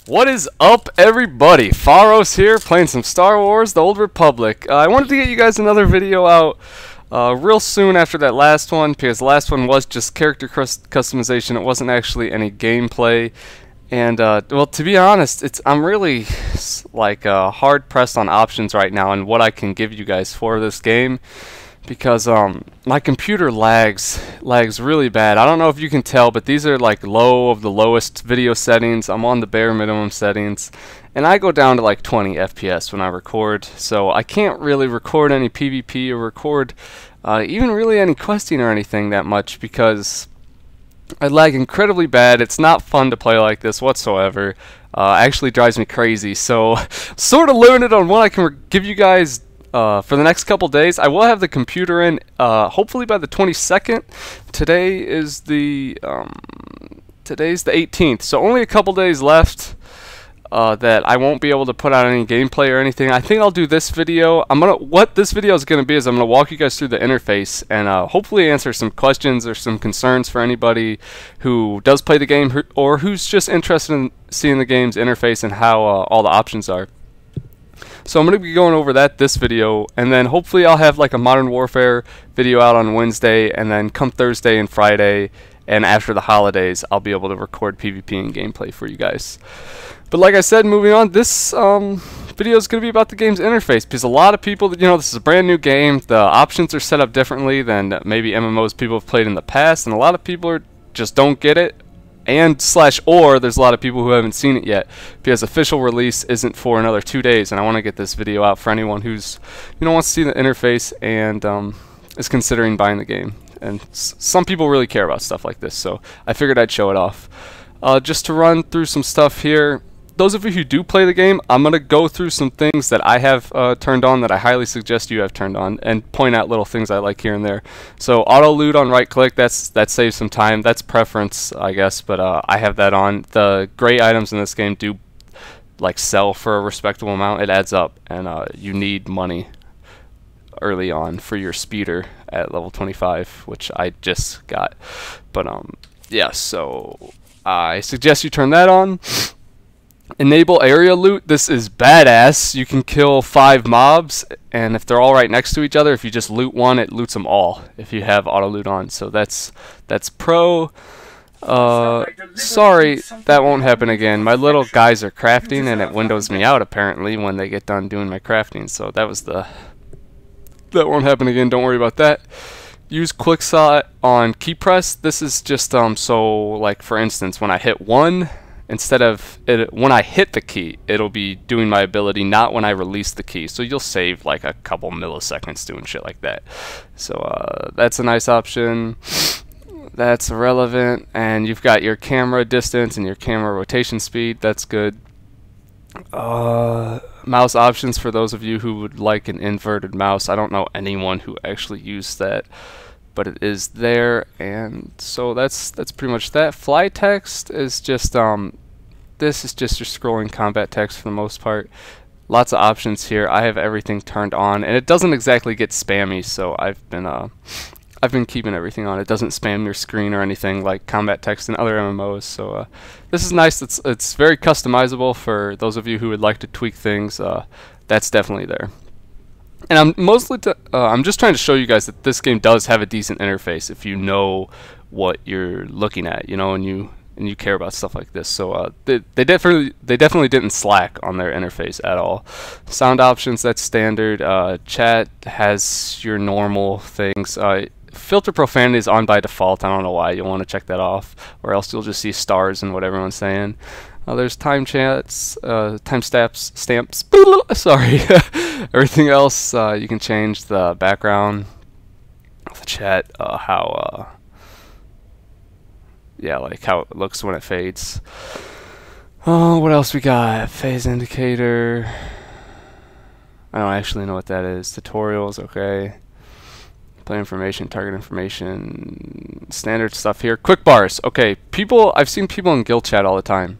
What is up, everybody? Fahros here, playing some Star Wars: The Old Republic. I wanted to get you guys another video out real soon after that last one, because the last one was just character customization. It wasn't actually any gameplay. And, well, to be honest, I'm really, like, hard-pressed on options right now and what I can give you guys for this game. Because my computer lags really bad. I don't know if you can tell, but these are like low of the lowest video settings. I'm on the bare minimum settings, and I go down to like 20 FPS when I record. So I can't really record any PvP or record even really any questing or anything that much because I lag incredibly bad. It's not fun to play like this whatsoever. Actually drives me crazy. So sort of limited on what I can give you guys. For the next couple days. I will have the computer in hopefully by the 22nd. Today is the today's the 18th, so only a couple days left that I won't be able to put out any gameplay or anything. I think I'll do this video. What this video is gonna be is I'm gonna walk you guys through the interface and hopefully answer some questions or some concerns for anybody who does play the game or who's just interested in seeing the game's interface and how all the options are. So I'm going to be going over this video, and then hopefully I'll have like a Modern Warfare video out on Wednesday, and then come Thursday and Friday, and after the holidays, I'll be able to record PvP and gameplay for you guys. But like I said, moving on, this video is going to be about the game's interface, because a lot of people, you know, this is a brand new game, the options are set up differently than maybe MMOs people have played in the past, and a lot of people just don't get it. Or there's a lot of people who haven't seen it yet because official release isn't for another 2 days, and I want to get this video out for anyone who's wants to see the interface and is considering buying the game. And some people really care about stuff like this, so I figured I'd show it off. Just to run through some stuff here. Those of you who do play the game, I'm going to go through some things that I have turned on that I highly suggest you have turned on, and point out little things I like here and there. So auto loot on right click, that saves some time. That's preference, I guess, but I have that on. The gray items in this game do like sell for a respectable amount. It adds up, and you need money early on for your speeder at level 25, which I just got. But yeah, so I suggest you turn that on. Enable area loot. This is badass. You can kill 5 mobs, and if they're all right next to each other, if you just loot one, it loots them all if you have auto loot on. So that's pro. Sorry, that won't happen again. My little guys are crafting, and it windows me out apparently when they get done doing my crafting. So that won't happen again. Don't worry about that. Use quick slot on key press. This is just so like for instance, when I hit 1. Instead of when I hit the key, it'll be doing my ability, not when I release the key. So you'll save like a couple milliseconds doing shit like that. So that's a nice option. That's irrelevant. And you've got your camera distance and your camera rotation speed. That's good. Mouse options for those of you who would like an inverted mouse. I don't know anyone who actually used that, but it is there. And so that's pretty much that. Fly text is just this is just your scrolling combat text for the most part. Lots of options here. I have everything turned on, and it doesn't exactly get spammy, so I've been keeping everything on. It doesn't spam your screen or anything like combat text in other MMOs. So this is nice. It's very customizable for those of you who would like to tweak things. That's definitely there. And I'm just trying to show you guys that this game does have a decent interface if you know what you're looking at, and you care about stuff like this. So they definitely didn't slack on their interface at all. Sound options, that's standard. Chat has your normal things. Filter profanity is on by default. I don't know why. You'll want to check that off, or else you'll just see stars and what everyone's saying. There's time chats, stamps. Sorry. Everything else, you can change the background of the chat, yeah, like how it looks when it fades. What else we got? Phase indicator. I don't actually know what that is. Tutorials, okay. Play information, target information, standard stuff here. Quick bars. Okay, I've seen people in guild chat all the time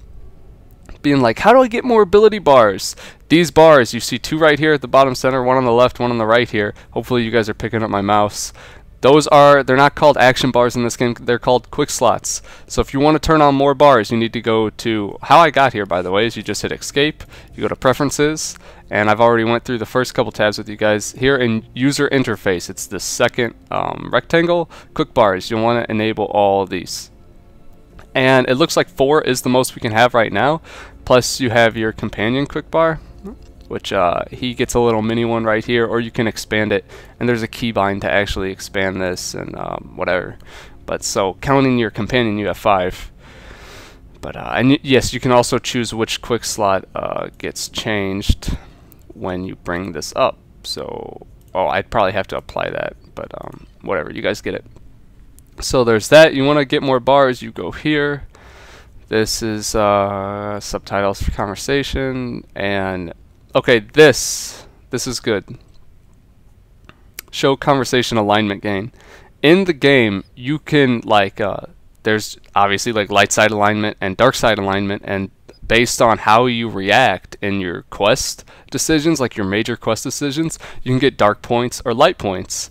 being like, how do I get more ability bars? These bars, you see 2 right here at the bottom center, 1 on the left, 1 on the right here. Hopefully you guys are picking up my mouse. they're not called action bars in this game, they're called quick slots. So if you want to turn on more bars, you need to go to, how I got here by the way, is you just hit escape, you go to preferences, and I've already went through the first couple tabs with you guys. Here in user interface, it's the second rectangle, quick bars, you'll want to enable all of these. And it looks like 4 is the most we can have right now, plus you have your companion quick bar, which he gets a little mini one right here, or you can expand it, and there's a keybind to actually expand this and whatever. But so counting your companion, you have 5. But and yes, you can also choose which quick slot gets changed when you bring this up. So I'd probably have to apply that, but whatever, you guys get it. So there's that. You want to get more bars, you go here. This is subtitles for conversation, and okay, this is good. Show conversation alignment gain. In the game, you can like there's obviously like light side alignment and dark side alignment, and based on how you react in your quest decisions, like your major quest decisions, you can get dark points or light points.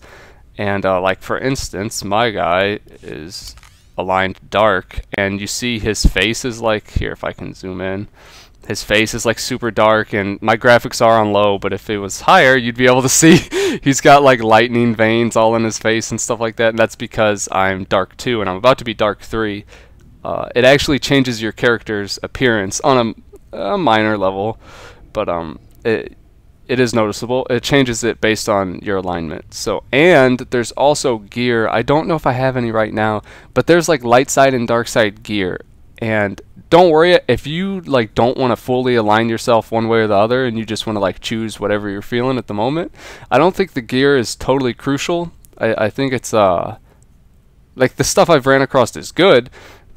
And like for instance, my guy is aligned dark, and you see his face is like, here if I can zoom in, his face is like super dark, and my graphics are on low, but if it was higher you'd be able to see he's got like lightning veins all in his face and stuff like that, and that's because I'm dark 2 and I'm about to be dark 3. It actually changes your character's appearance on a minor level, but it is noticeable. It changes it based on your alignment. So, and there's also gear. I don't know if I have any right now, but there's like light side and dark side gear. And don't worry if you like don't want to fully align yourself one way or the other, and you just want to like choose whatever you're feeling at the moment. I don't think the gear is totally crucial. I think it's like the stuff I've ran across is good,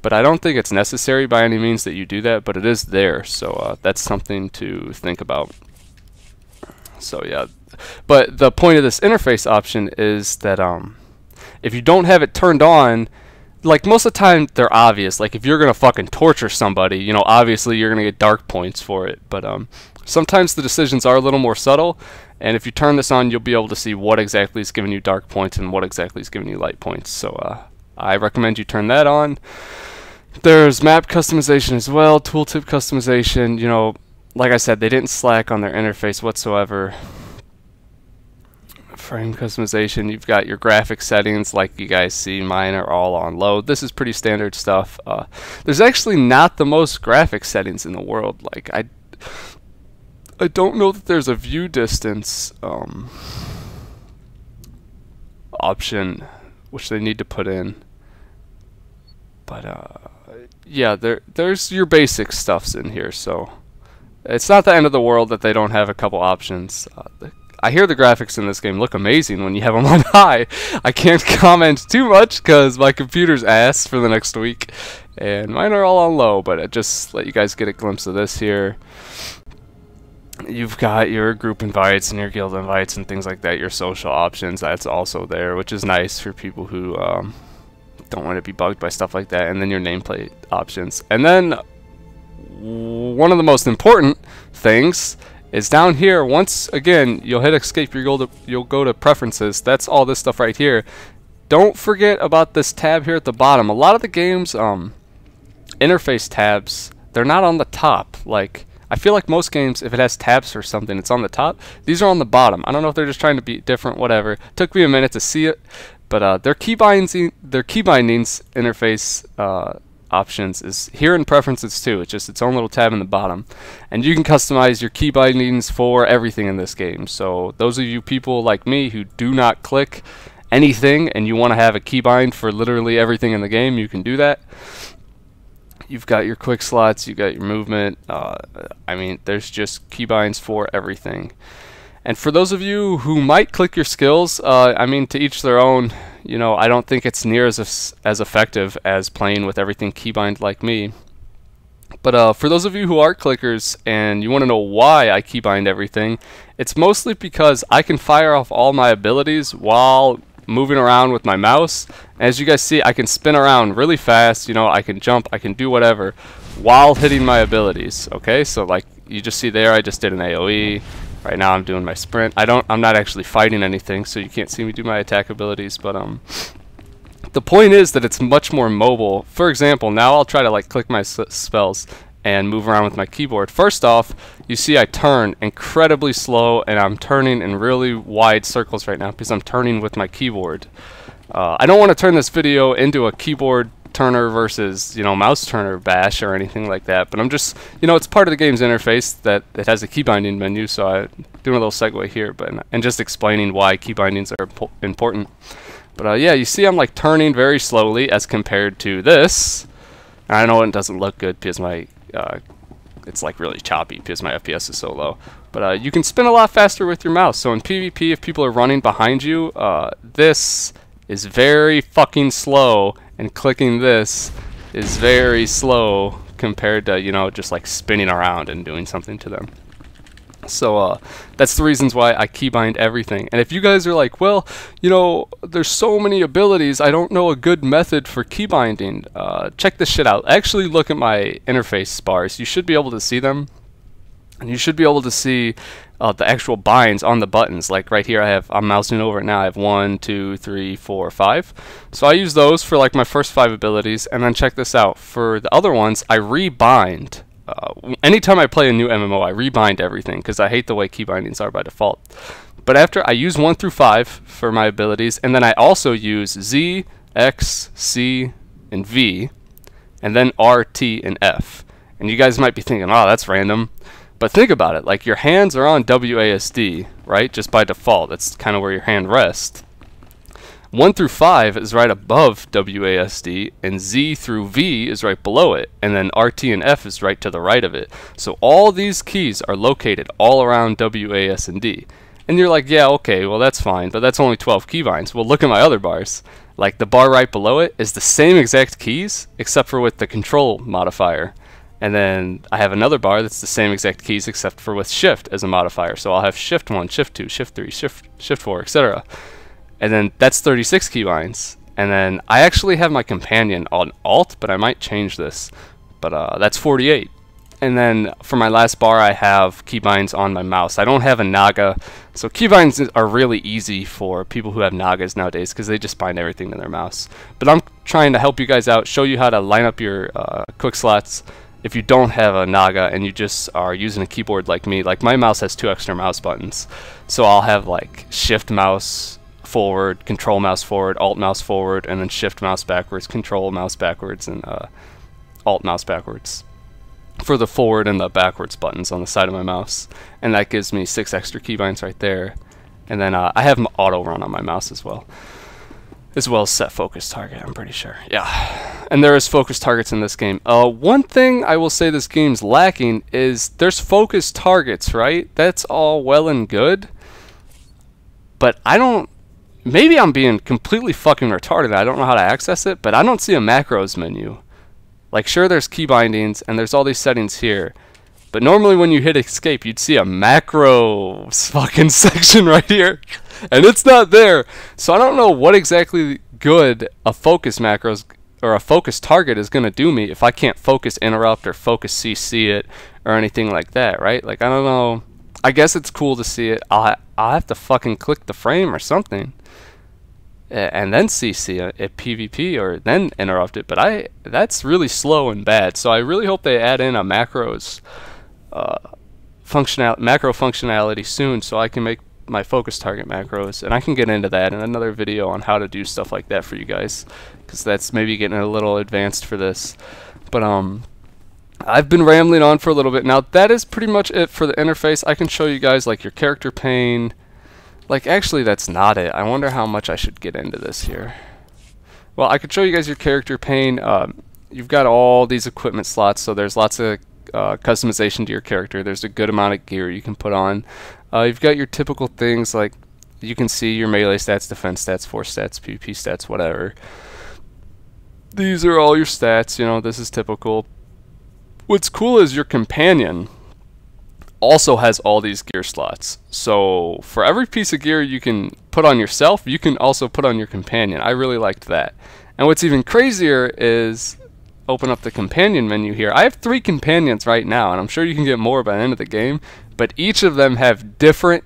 but I don't think it's necessary by any means that you do that, but it is there. So that's something to think about. So yeah, but the point of this interface option is that if you don't have it turned on, like most of the time they're obvious. Like if you're gonna fucking torture somebody, you know, obviously you're gonna get dark points for it. But sometimes the decisions are a little more subtle, and if you turn this on, you'll be able to see what exactly is giving you dark points and what exactly is giving you light points. So I recommend you turn that on. There's map customization as well, tooltip customization. You know, like I said, they didn't slack on their interface whatsoever. Frame customization, you've got your graphic settings like you guys see. Mine are all on low. This is pretty standard stuff. There's actually not the most graphic settings in the world. Like I don't know that there's a view distance option which they need to put in. But yeah, there's your basic stuffs in here, so it's not the end of the world that they don't have a couple options. I hear the graphics in this game look amazing when you have them on high. I can't comment too much because my computer's ass for the next week, and mine are all on low, but I just let you guys get a glimpse of this here. You've got your group invites and your guild invites and things like that, your social options, that's also there, which is nice for people who don't want to be bugged by stuff like that, and then your nameplate options. And then one of the most important things is down here. Once again, you'll hit escape, you'll go to preferences. That's all this stuff right here. Don't forget about this tab here at the bottom. A lot of the games interface tabs, they're not on the top. Like I feel like most games, if it has tabs or something, it's on the top. These are on the bottom. I don't know if they're just trying to be different, whatever. Took me a minute to see it, but their key bindings interface options is here in preferences too. It's just its own little tab in the bottom, and you can customize your key bindings for everything in this game. So those of you people like me who do not click anything and you want to have a keybind for literally everything in the game, you can do that. You've got your quick slots, you got your movement. I mean, there's just keybinds for everything. And for those of you who might click your skills, I mean, to each their own. You know, I don't think it's near as effective as playing with everything keybind like me. But for those of you who are clickers and you want to know why I keybind everything, it's mostly because I can fire off all my abilities while moving around with my mouse. As you guys see, I can spin around really fast. You know, I can jump, I can do whatever while hitting my abilities. Okay, so like you just see there, I just did an AoE. Right now I'm doing my sprint. I'm not actually fighting anything, so you can't see me do my attack abilities, but the point is that it's much more mobile. For example, now I'll try to like click my spells and move around with my keyboard. First off, you see I turn incredibly slow, and I'm turning in really wide circles right now because I'm turning with my keyboard. I don't want to turn this video into a keyboard turner versus, you know, mouse turner bash or anything like that, but I'm just, you know, it's part of the game's interface that it has a key binding menu, so I'm doing a little segue here, and just explaining why key bindings are important. But yeah, you see I'm like turning very slowly as compared to this. And I know it doesn't look good because my it's like really choppy because my FPS is so low. But you can spin a lot faster with your mouse. So in PvP, if people are running behind you, this is very fucking slow, and clicking this is very slow compared to, you know, just like spinning around and doing something to them. So that's the reasons why I keybind everything. And if you guys are like, well, you know, there's so many abilities, I don't know a good method for keybinding, check this shit out. Actually look at my interface bars. You should be able to see them. And you should be able to see the actual binds on the buttons. Like right here, I'm mousing over it now. I have 1, 2, 3, 4, 5. So I use those for like my first 5 abilities. And then check this out. For the other ones, I rebind. Anytime I play a new MMO, I rebind everything because I hate the way key bindings are by default. But after, I use 1 through 5 for my abilities, and then I also use Z, X, C, and V, and then R, T, and F. And you guys might be thinking, oh, that's random. But think about it, like your hands are on WASD, right? Just by default, that's kind of where your hand rests. 1 through 5 is right above WASD, and Z through V is right below it, and then RT and F is right to the right of it. So all these keys are located all around WASD. And you're like, yeah, okay, well that's fine, but that's only 12 keybinds. Well, look at my other bars. Like the bar right below it is the same exact keys, except for with the control modifier. And then I have another bar that's the same exact keys except for with shift as a modifier. So I'll have shift 1, shift 2, shift 3, shift 4, etc. And then that's 36 keybinds. And then I actually have my companion on alt, but I might change this. But that's 48. And then for my last bar, I have keybinds on my mouse. I don't have a naga. So keybinds are really easy for people who have nagas nowadays because they just bind everything to their mouse. But I'm trying to help you guys out, show you how to line up your quick slots if you don't have a naga and you just are using a keyboard like me. Like my mouse has 2 extra mouse buttons. So I'll have like shift mouse forward, control mouse forward, alt mouse forward, and then shift mouse backwards, control mouse backwards, and alt mouse backwards for the forward and the backwards buttons on the side of my mouse. And that gives me 6 extra keybinds right there. And then I have auto run on my mouse as well as set focus target, I'm pretty sure. Yeah, and there is focus targets in this game. One thing I will say this game's lacking is there's focus targets, right? That's all well and good, but I don't, maybe I'm being completely fucking retarded, I don't know how to access it, but I don't see a macros menu. Like, sure, there's key bindings and there's all these settings here, but normally when you hit escape, you'd see a macros fucking section right here, and it's not there. So I don't know what exactly good a focus macros or a focus target is going to do me if I can't focus interrupt or focus CC it or anything like that, right? Like, I don't know. I guess it's cool to see it. I'll have to fucking click the frame or something and then CC it PvP or then interrupt it. But that's really slow and bad. So I really hope they add in a macros macro functionality soon so I can make my focus target macros, and I can get into that in another video on how to do stuff like that for you guys, because that's maybe getting a little advanced for this. But I've been rambling on for a little bit now. That is pretty much it for the interface. I can show you guys like your character pane. Like, actually that's not it. I wonder how much I should get into this here. Well, I could show you guys your character pane. You've got all these equipment slots, so there's lots of customization to your character. There's a good amount of gear you can put on. You've got your typical things, like you can see your melee stats, defense stats, force stats, PvP stats, whatever. These are all your stats, you know, this is typical. What's cool is your companion also has all these gear slots. So for every piece of gear you can put on yourself, you can also put on your companion. I really liked that. And what's even crazier is open up the companion menu here. I have 3 companions right now, and I'm sure you can get more by the end of the game, but each of them have different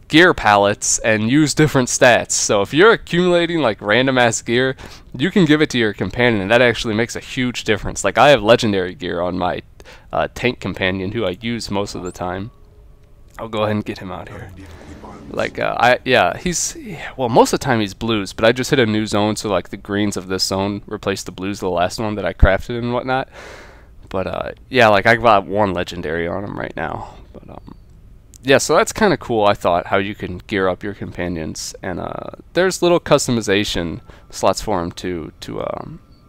gear palettes and use different stats. So if you're accumulating like random ass gear, you can give it to your companion, and that actually makes a huge difference. Like I have legendary gear on my tank companion, who I use most of the time. I'll go ahead and get him out here. Like well, most of the time he's blues, but I just hit a new zone, so like the greens of this zone replaced the blues of the last one that I crafted and whatnot. But yeah, like I got 1 legendary on him right now. But yeah, so that's kind of cool, I thought, how you can gear up your companions. And there's little customization slots for them too.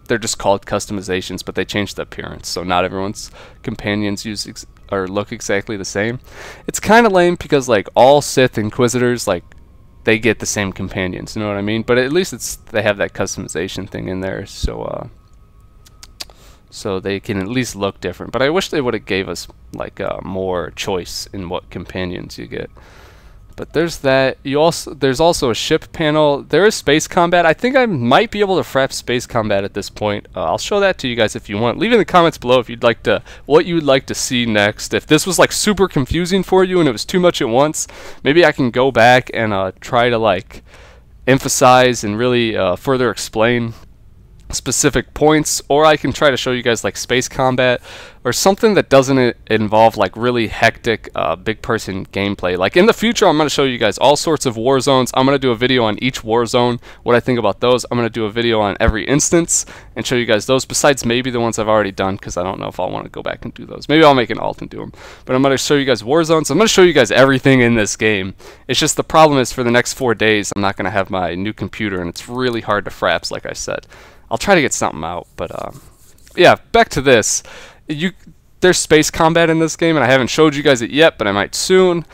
They're just called customizations, but they change the appearance, so not everyone's companions use or look exactly the same. It's kind of lame because like all Sith Inquisitors, like they get the same companions, you know what I mean? But at least they have that customization thing in there, so so they can at least look different. But I wish they would have gave us like more choice in what companions you get. But there's that. There's also a ship panel. There is space combat. I think I might be able to frap space combat at this point. I'll show that to you guys if you want. Leave in the comments below if you'd like to, what you would like to see next. If this was like super confusing for you and it was too much at once, maybe I can go back and try to like emphasize and really further explain specific points, or I can try to show you guys like space combat or something that doesn't involve like really hectic big person gameplay. Like in the future, I'm going to show you guys all sorts of war zones. I'm going to do a video on each war zone, what I think about those. I'm going to do a video on every instance and show you guys those, besides maybe the ones I've already done, because I don't know if I want to go back and do those. Maybe I'll make an alt and do them, but I'm going to show you guys war zones. I'm going to show you guys everything in this game. It's just the problem is for the next 4 days I'm not going to have my new computer, and it's really hard to fraps, like I said. I'll try to get something out, but yeah, back to this. There's space combat in this game, and I haven't showed you guys it yet, but I might soon.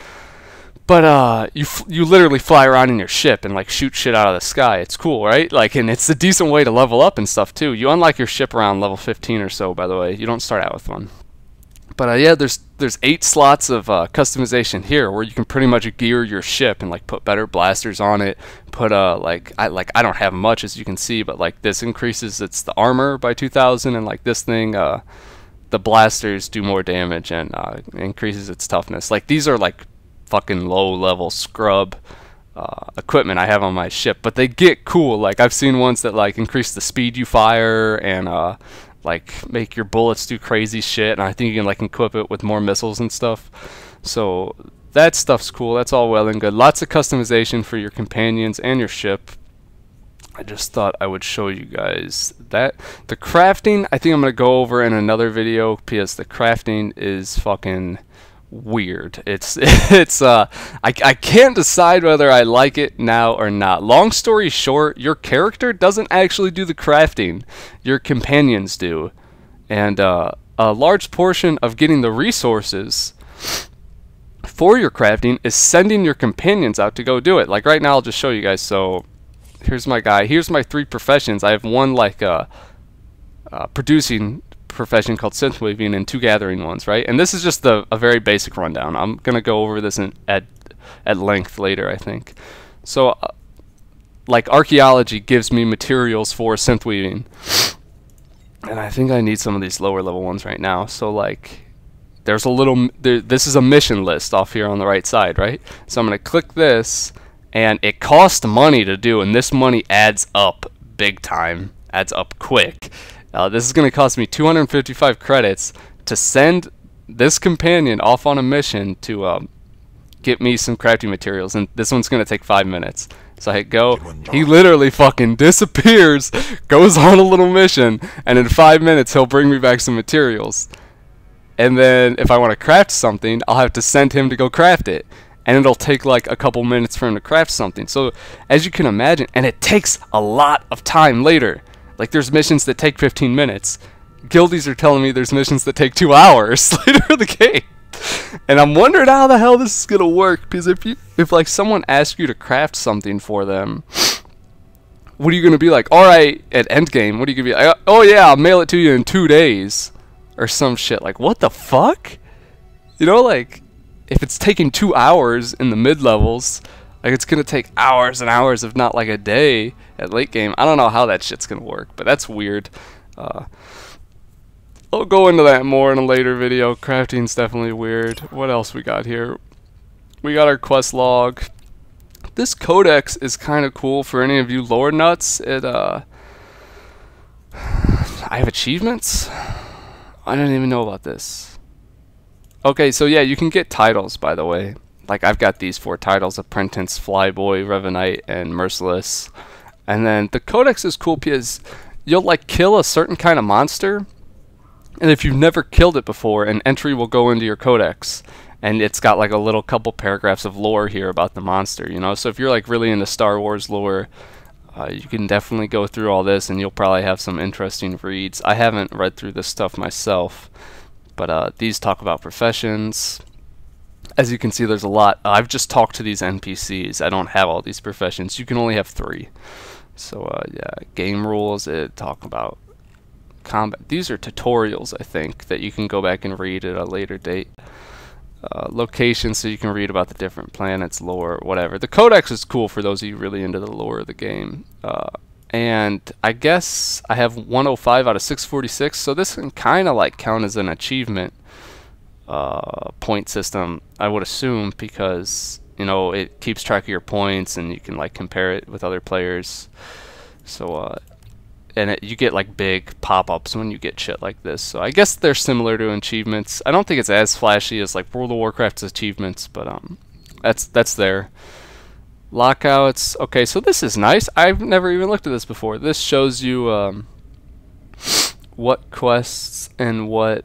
But you literally fly around in your ship and like shoot shit out of the sky. It's cool, right? Like, and it's a decent way to level up and stuff too. You unlock your ship around level 15 or so, by the way. You don't start out with one. But yeah, there's 8 slots of customization here where you can pretty much gear your ship and like put better blasters on it. Put I don't have much, as you can see, but like this increases the armor by 2,000, and like this thing the blasters do more damage and increases its toughness. Like these are like fucking low level scrub equipment I have on my ship, but they get cool. Like I've seen ones that like increase the speed you fire and like make your bullets do crazy shit, and I think you can like equip it with more missiles and stuff. So that stuff's cool. That's all well and good. Lots of customization for your companions and your ship. I just thought I would show you guys that. The crafting, I think I'm going to go over in another video, because the crafting is fucking weird. I can't decide whether I like it now or not. Long story short, your character doesn't actually do the crafting. Your companions do. And a large portion of getting the resources for your crafting is sending your companions out to go do it. Like right now, I'll just show you guys. So here's my guy. Here's my 3 professions. I have one like producing profession called synth weaving and 2 gathering ones, right? And this is just a very basic rundown. I'm gonna go over this at length later, I think. So like archaeology gives me materials for synth weaving, and I think I need some of these lower level ones right now. So like there's a little this is a mission list off here on the right side, right? So I'm gonna click this, and it costs money to do, and this money adds up big time, adds up quick. This is going to cost me 255 credits to send this companion off on a mission to get me some crafting materials, and this one's going to take 5 minutes. So I hit go. He literally fucking disappears, goes on a little mission, and in 5 minutes he'll bring me back some materials. And then if I want to craft something, I'll have to send him to go craft it, and it'll take like a couple minutes for him to craft something. So as you can imagine, and it takes a lot of time later. Like there's missions that take 15 minutes. Guildies are telling me there's missions that take 2 hours later in the game. And I'm wondering how the hell this is gonna work, because if like someone asks you to craft something for them, what are you gonna be like? Alright, at endgame, what are you gonna be like? Oh yeah, I'll mail it to you in 2 days. Or some shit. Like what the fuck? You know, like if it's taking 2 hours in the mid-levels, like it's gonna take hours and hours, if not like a day at late game. I don't know how that shit's gonna work, but that's weird. I'll go into that more in a later video. Crafting's definitely weird. What else we got here? We got our quest log. This codex is kind of cool for any of you lore nuts. I have achievements? I didn't even know about this. Okay, so yeah, you can get titles, by the way. Like, I've got these 4 titles: Apprentice, Flyboy, Revenite, and Merciless. And then the codex is cool because you'll like kill a certain kind of monster, and if you've never killed it before, an entry will go into your codex, and it's got like a little couple paragraphs of lore here about the monster, you know. So if you're like really into Star Wars lore, you can definitely go through all this, and you'll probably have some interesting reads. I haven't read through this stuff myself, but these talk about professions. As you can see, there's a lot. I've just talked to these NPCs. I don't have all these professions. You can only have 3. So yeah, game rules, it talk about combat. These are tutorials, I think, that you can go back and read at a later date. Locations, so you can read about the different planets, lore, whatever. The codex is cool for those of you really into the lore of the game. And I guess I have 105 out of 646, so this can kind of like count as an achievement point system, I would assume, because, you know, it keeps track of your points and you can like compare it with other players. So and you get like big pop-ups when you get shit like this. So I guess they're similar to achievements. I don't think it's as flashy as like World of Warcraft's achievements, but that's there. Lockouts. Okay, so this is nice. I've never even looked at this before. This shows you what quests and what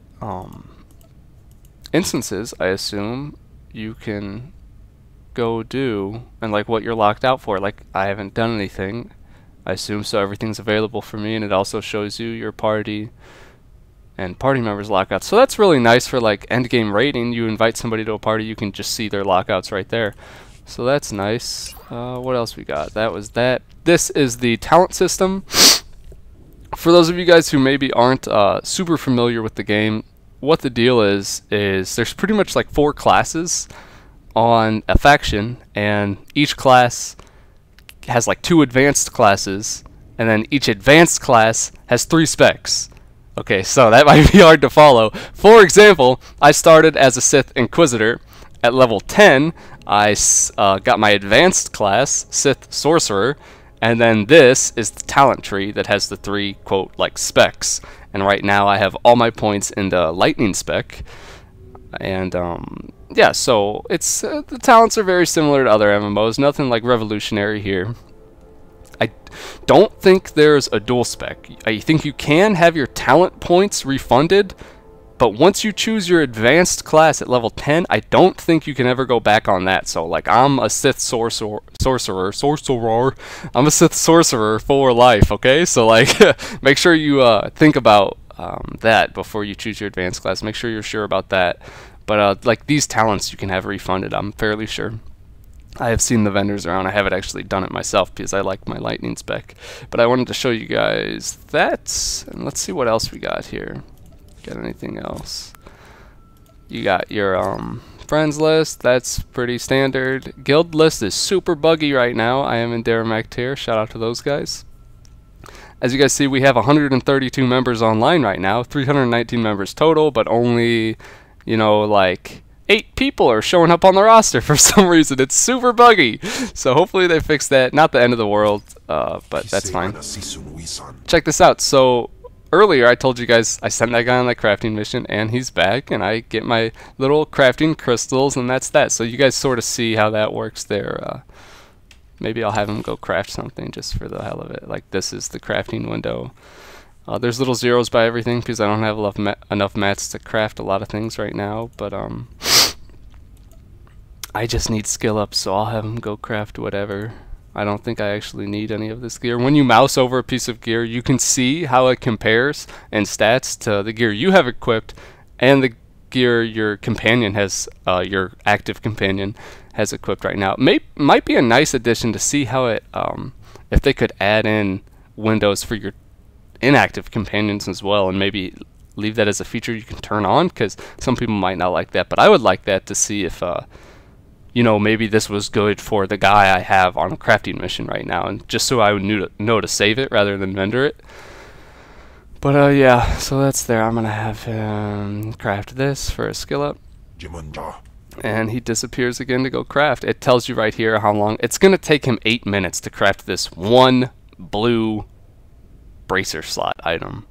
instances, I assume, you can go do, and like what you're locked out for. Like, I haven't done anything, I assume, so everything's available for me, and it also shows you your party and party members' lockouts. So that's really nice for like end game raiding. You invite somebody to a party, you can just see their lockouts right there. So that's nice. What else we got? That was that. This is the talent system. For those of you guys who maybe aren't super familiar with the game, what the deal is there's pretty much like 4 classes on a faction, and each class has like 2 advanced classes, and then each advanced class has 3 specs. Okay, so that might be hard to follow. For example, I started as a Sith Inquisitor. At level 10, I got my advanced class, Sith Sorcerer, and then this is the talent tree that has the 3, quote, like specs. And right now I have all my points in the lightning spec. And yeah, so it's the talents are very similar to other MMOs, nothing like revolutionary here. I don't think there's a dual spec. I think you can have your talent points refunded, but once you choose your advanced class at level 10, I don't think you can ever go back on that. So like, I'm a Sith sorcerer. I'm a Sith sorcerer for life, okay? So like, make sure you think about that before you choose your advanced class. Make sure you're sure about that. But like, these talents you can have refunded, I'm fairly sure. I have seen the vendors around. I haven't actually done it myself because I like my lightning spec. But I wanted to show you guys that. And let's see what else we got here. Got anything else? You got your friends list. That's pretty standard. Guild list is super buggy right now. I am in Daramac tier. Shout out to those guys. As you guys see, we have 132 members online right now. 319 members total, but only, you know, like 8 people are showing up on the roster for some reason. It's super buggy. So hopefully they fix that. Not the end of the world, but that's fine. Check this out. So earlier I told you guys I sent that guy on that crafting mission, and he's back, and I get my little crafting crystals, and that's that. So you guys sort of see how that works there. Maybe I'll have him go craft something just for the hell of it. Like, this is the crafting window. There's little zeros by everything because I don't have enough mats to craft a lot of things right now, but I just need skill up, so I'll have him go craft whatever. I don't think I actually need any of this gear. When you mouse over a piece of gear, you can see how it compares in stats to the gear you have equipped and the gear your companion has, your active companion has equipped right now. Might be a nice addition to see how it, if they could add in windows for your inactive companions as well, and maybe leave that as a feature you can turn on, because some people might not like that, but I would like that to see if you know, maybe this was good for the guy I have on a crafting mission right now, and just so I would know to save it rather than vendor it. But yeah, so that's there. I'm gonna have him craft this for a skill up. And he disappears again to go craft. It tells you right here how long. It's gonna take him 8 minutes to craft this one blue bracer slot item.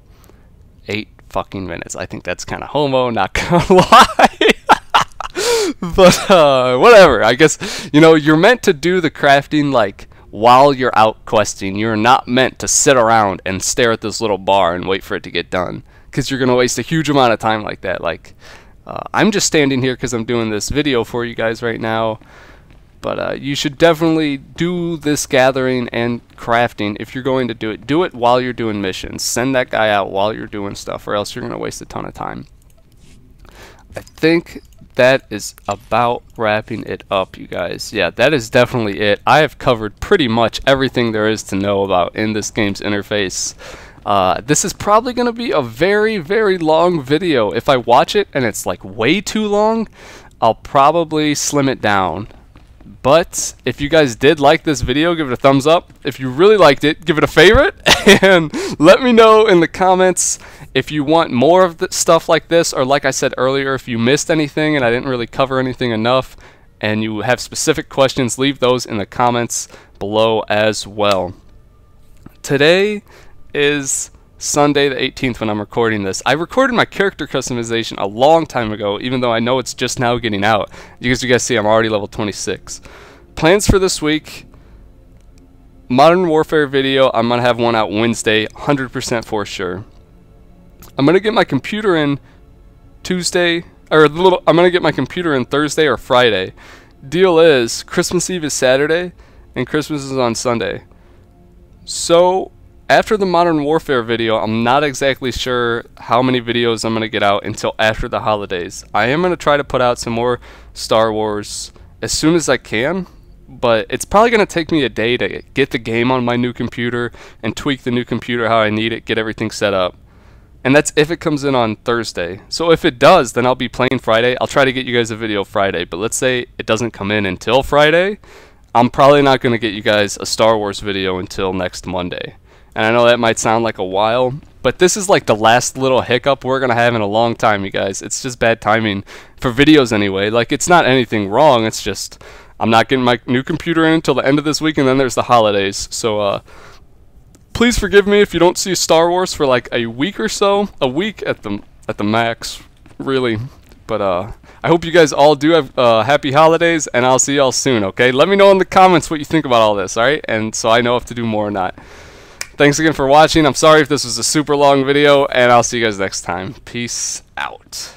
8 fucking minutes. I think that's kind of homo, not gonna lie. But whatever. I guess, you know, you're meant to do the crafting like while you're out questing. You're not meant to sit around and stare at this little bar and wait for it to get done, because you're gonna waste a huge amount of time like that. Like I'm just standing here because I'm doing this video for you guys right now. But you should definitely do this gathering and crafting if you're going to do it. Do it while you're doing missions. Send that guy out while you're doing stuff, or else you're going to waste a ton of time. I think that is about wrapping it up, you guys. Yeah, that is definitely it. I have covered pretty much everything there is to know about in this game's interface. This is probably going to be a very, very long video. If I watch it and it's like way too long, I'll probably slim it down. But if you guys did like this video, give it a thumbs up. If you really liked it, give it a favorite. And let me know in the comments if you want more of the stuff like this, or like I said earlier, if you missed anything and I didn't really cover anything enough and you have specific questions, leave those in the comments below as well. Today is Sunday the 18th when I'm recording this. I recorded my character customization a long time ago, even though I know it's just now getting out. As you guys see, I'm already level 26. Plans for this week: Modern Warfare video. I'm going to have one out Wednesday, 100% for sure. I'm going to get my computer in Tuesday, or I'm going to get my computer in Thursday or Friday. Deal is, Christmas Eve is Saturday, and Christmas is on Sunday. So after the Modern Warfare video, I'm not exactly sure how many videos I'm going to get out until after the holidays. I am going to try to put out some more Star Wars as soon as I can, but it's probably going to take me a day to get the game on my new computer and tweak the new computer how I need it, get everything set up. And that's if it comes in on Thursday. So if it does, then I'll be playing Friday. I'll try to get you guys a video Friday, but let's say it doesn't come in until Friday, I'm probably not going to get you guys a Star Wars video until next Monday. And I know that might sound like a while, but this is like the last little hiccup we're going to have in a long time, you guys. It's just bad timing for videos anyway. Like, it's not anything wrong. It's just I'm not getting my new computer in until the end of this week, and then there's the holidays. So please forgive me if you don't see Star Wars for like a week or so. A week at the max, really. But I hope you guys all do have happy holidays, and I'll see y'all soon, okay? Let me know in the comments what you think about all this, alright? And so I know if to do more or not. Thanks again for watching. I'm sorry if this was a super long video, and I'll see you guys next time. Peace out.